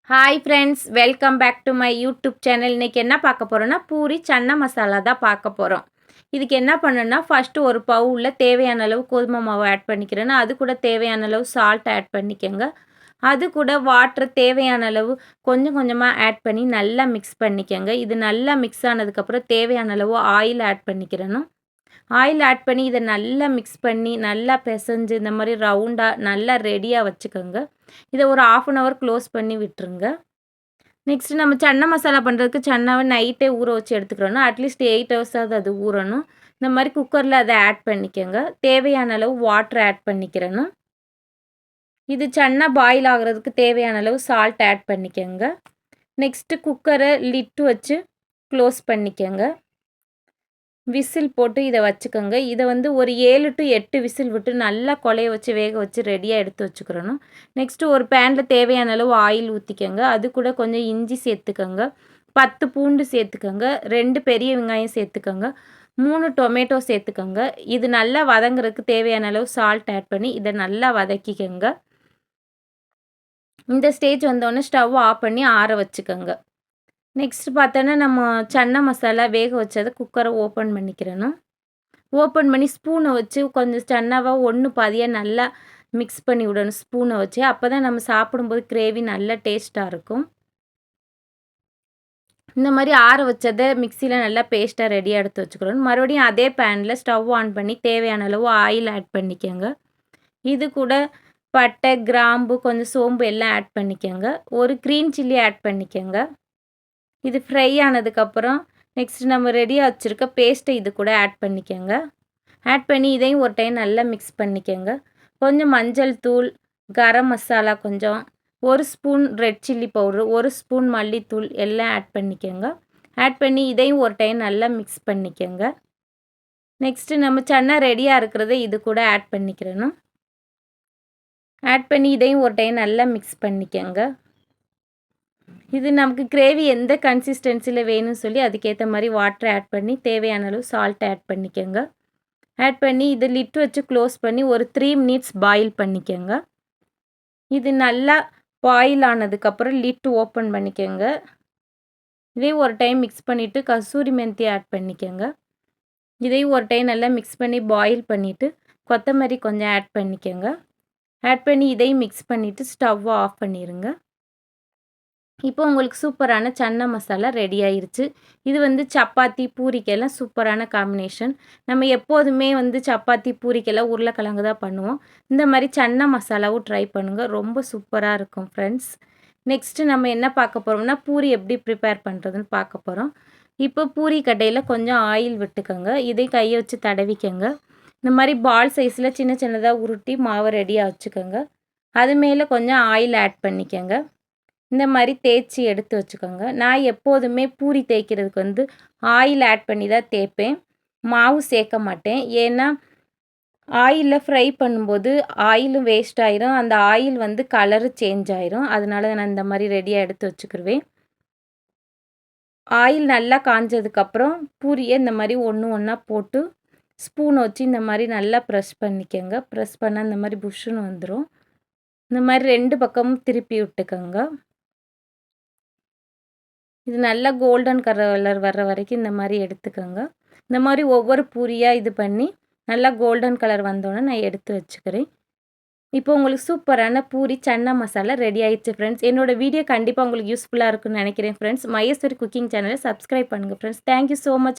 Hi friends, welcome back to my YouTube channel. இன்றைக்கி என்ன பார்க்க போகிறோன்னா, பூரி சன்னா மசாலா தான் பார்க்க போகிறோம். இதுக்கு என்ன பண்ணணும்னா, ஃபஸ்ட்டு ஒரு பவுலில் தேவையான அளவு கோதுமை மாவு ஆட் பண்ணிக்கிறேன்னா, அது கூட தேவையான அளவு சால்ட் ஆட் பண்ணிக்கோங்க. அது கூட வாட்டர் தேவையான அளவு கொஞ்சம் கொஞ்சமாக ஆட் பண்ணி நல்லா மிக்ஸ் பண்ணிக்கோங்க. இது நல்லா மிக்ஸ் ஆனதுக்கப்புறம் தேவையான அளவு ஆயில் ஆட் பண்ணிக்கிறணும். ஆயில் ஆட் பண்ணி இதை நல்லா மிக்ஸ் பண்ணி நல்லா பிசைஞ்சு இந்த மாதிரி ரவுண்டாக நல்லா ரெடியாக வச்சுக்கோங்க. இதை ஒரு 1/2 அன் ஹவர் க்ளோஸ் பண்ணி விட்டுருங்க. நெக்ஸ்ட்டு நம்ம சன்னா மசாலா பண்ணுறதுக்கு சன்னாவை நைட்டே ஊற வச்சு எடுத்துக்கிறோன்னா அட்லீஸ்ட் 8 ஹவர்ஸாவது அது ஊறணும். இந்த மாதிரி குக்கரில் அதை ஆட் பண்ணிக்கோங்க. தேவையான அளவு வாட்டர் ஆட் பண்ணிக்கிறணும். இது சன்னா பாயில் ஆகிறதுக்கு தேவையான அளவு சால்ட் ஆட் பண்ணிக்கோங்க. நெக்ஸ்ட்டு குக்கரை லிட்டு வச்சு க்ளோஸ் பண்ணிக்கோங்க. விசில் போட்டு இதை வச்சுக்கோங்க. இதை ஒரு 7 to 8 விசில் விட்டு நல்லா கொலைய வச்சு வேக வச்சு ரெடியாக எடுத்து வச்சுக்கிறணும். நெக்ஸ்ட்டு ஒரு பேனில் தேவையான அளவு ஆயில் ஊற்றிக்கோங்க. அது கூட கொஞ்சம் இஞ்சி சேர்த்துக்கோங்க, 10 பூண்டு சேர்த்துக்கோங்க, 2 பெரிய வெங்காயம் சேர்த்துக்கோங்க, 3 டொமேட்டோ சேர்த்துக்கோங்க. இது நல்லா வதங்குறதுக்கு தேவையான அளவு சால்ட் ஆட் பண்ணி இதை நல்லா வதக்கிக்கோங்க. இந்த ஸ்டேஜ் வந்தோடனே ஸ்டவ் ஆஃப் பண்ணி ஆற வச்சுக்கோங்க. நெக்ஸ்ட் பார்த்தோன்னா நம்ம சன்னா மசாலா வேக வச்சதை குக்கரை ஓப்பன் பண்ணிக்கிறணும். ஓப்பன் பண்ணி ஸ்பூனை வச்சு கொஞ்சம் சன்னாவை ஒன்று பாதியாக நல்லா மிக்ஸ் பண்ணி விடணும் ஸ்பூனை வச்சு. அப்போ தான் நம்ம சாப்பிடும்போது கிரேவி நல்லா டேஸ்ட்டாக இருக்கும். இந்த மாதிரி ஆற வச்சதை மிக்சியில் நல்லா பேஸ்ட்டாக ரெடியாக எடுத்து வச்சுக்கிறோம். மறுபடியும் அதே பேனில் ஸ்டவ் ஆன் பண்ணி தேவையான அளவு ஆயில் ஆட் பண்ணிக்கோங்க. இது கூட பட்டை, கிராம்பு, கொஞ்சம் சோம்பு எல்லாம் ஆட் பண்ணிக்கோங்க. ஒரு க்ரீன் சில்லி ஆட் பண்ணிக்கோங்க. இது ஃப்ரை ஆனதுக்கப்புறம் நெக்ஸ்ட் நம்ம ரெடியாக வச்சுருக்க பேஸ்ட்டை இது கூட ஆட் பண்ணிக்கோங்க. ஆட் பண்ணி இதையும் ஒரு டைம் நல்லா மிக்ஸ் பண்ணிக்கோங்க. கொஞ்சம் மஞ்சள் தூள், கரம் மசாலா கொஞ்சம், 1 spoon red chilli powder, 1 spoon மல்லித்தூள் எல்லாம் ஆட் பண்ணிக்கோங்க. ஆட் பண்ணி இதையும் ஒரு டைம் நல்லா மிக்ஸ் பண்ணிக்கோங்க. நெக்ஸ்ட்டு நம்ம சன்னா ரெடியாக இருக்கிறத இது கூட ஆட் பண்ணிக்கிறணும். ஆட் பண்ணி இதையும் ஒரு டைம் நல்லா மிக்ஸ் பண்ணிக்கோங்க. இது நமக்கு கிரேவி எந்த கன்சிஸ்டன்சியில் வேணும்னு சொல்லி அதுக்கேற்ற மாதிரி வாட்டர் ஆட் பண்ணி தேவையான அளவு சால்ட் ஆட் பண்ணிக்கோங்க. ஆட் பண்ணி இதை லிட் வச்சு க்ளோஸ் பண்ணி ஒரு 3 மினிட்ஸ் பாயில் பண்ணிக்கோங்க. இது நல்லா பாயில் ஆனதுக்கப்புறம் லிட் ஓப்பன் பண்ணிக்கோங்க. இதையும் ஒரு டைம் மிக்ஸ் பண்ணிவிட்டு கசூரி மெந்தி ஆட் பண்ணிக்கோங்க. இதையும் ஒரு டைம் நல்லா மிக்ஸ் பண்ணி பாயில் பண்ணிவிட்டு கொத்தமல்லி கொஞ்சம் ஆட் பண்ணிக்கோங்க. ஆட் பண்ணி இதையும் மிக்ஸ் பண்ணிவிட்டு ஸ்டவ்வை ஆஃப் பண்ணிடுங்க. இப்போ உங்களுக்கு சூப்பரான சன்னா மசாலா ரெடி ஆயிருச்சு. இது சப்பாத்தி, பூரிக்கெல்லாம் சூப்பரான காம்பினேஷன். நம்ம எப்போதுமே சப்பாத்தி, பூரிக்கெல்லாம் உருளைக்கிழங்கு தான் பண்ணுவோம். இந்த மாதிரி சன்னா மசாலாவும் ட்ரை பண்ணுங்கள். ரொம்ப சூப்பராக இருக்கும் ஃப்ரெண்ட்ஸ். நெக்ஸ்ட்டு நம்ம என்ன பார்க்க போகிறோம்னா, பூரி எப்படி ப்ரிப்பேர் பண்ணுறதுன்னு பார்க்க போகிறோம். இப்போ பூரி கட்டையில் கொஞ்சம் ஆயில் விட்டுக்கோங்க. இதை கையை வச்சு தடவிக்கோங்க. இந்த மாதிரி பால் சைஸில் சின்ன சின்னதாக உருட்டி மாவை ரெடியாக வச்சுக்கோங்க. அது மேலே கொஞ்சம் ஆயில் ஆட் பண்ணிக்கோங்க. இந்த மாதிரி தேய்ச்சி எடுத்து வச்சுக்கோங்க. நான் எப்போதுமே பூரி தேய்க்கிறதுக்கு ஆயில் ஆட் பண்ணி தான் தேய்ப்பேன். மாவு சேர்க்க மாட்டேன். ஏன்னா ஆயிலில் ஃப்ரை பண்ணும்போது ஆயிலும் வேஸ்ட் ஆயிரும். அந்த ஆயில் கலரு சேஞ்ச் ஆயிரும். அதனால நான் இந்த மாதிரி ரெடியாக எடுத்து வச்சுக்கிருவேன். ஆயில் நல்லா காஞ்சதுக்கப்புறம் பூரியை இந்த மாதிரி ஒன்று ஒன்றா போட்டு ஸ்பூனை வச்சு இந்த மாதிரி நல்லா ப்ரெஸ் பண்ணிக்கோங்க. ப்ரெஸ் பண்ணால் இந்த மாதிரி புஷ்ஷுன்னு வந்துடும். இந்த மாதிரி 2 பக்கமும் திருப்பி விட்டுக்கோங்க. இது நல்லா கோல்டன் கலர் வர்ற வரைக்கும் இந்த மாதிரி எடுத்துக்கோங்க. இந்த மாதிரி ஒவ்வொரு பூரியாக இது பண்ணி நல்லா கோல்டன் கலர் வந்தோடனே நான் எடுத்து வச்சுக்கிறேன். இப்போ உங்களுக்கு சூப்பரான பூரி சன்னா மசாலா ரெடி ஆயிடுச்சு ஃப்ரெண்ட்ஸ். என்னோடய வீடியோ கண்டிப்பாக உங்களுக்கு யூஸ்ஃபுல்லாக இருக்குன்னு நினைக்கிறேன் ஃப்ரெண்ட்ஸ். மகேஸ்வரி குக்கிங் சேனலை சப்ஸ்கிரைப் பண்ணுங்கள் ஃப்ரெண்ட்ஸ். Thank you so much.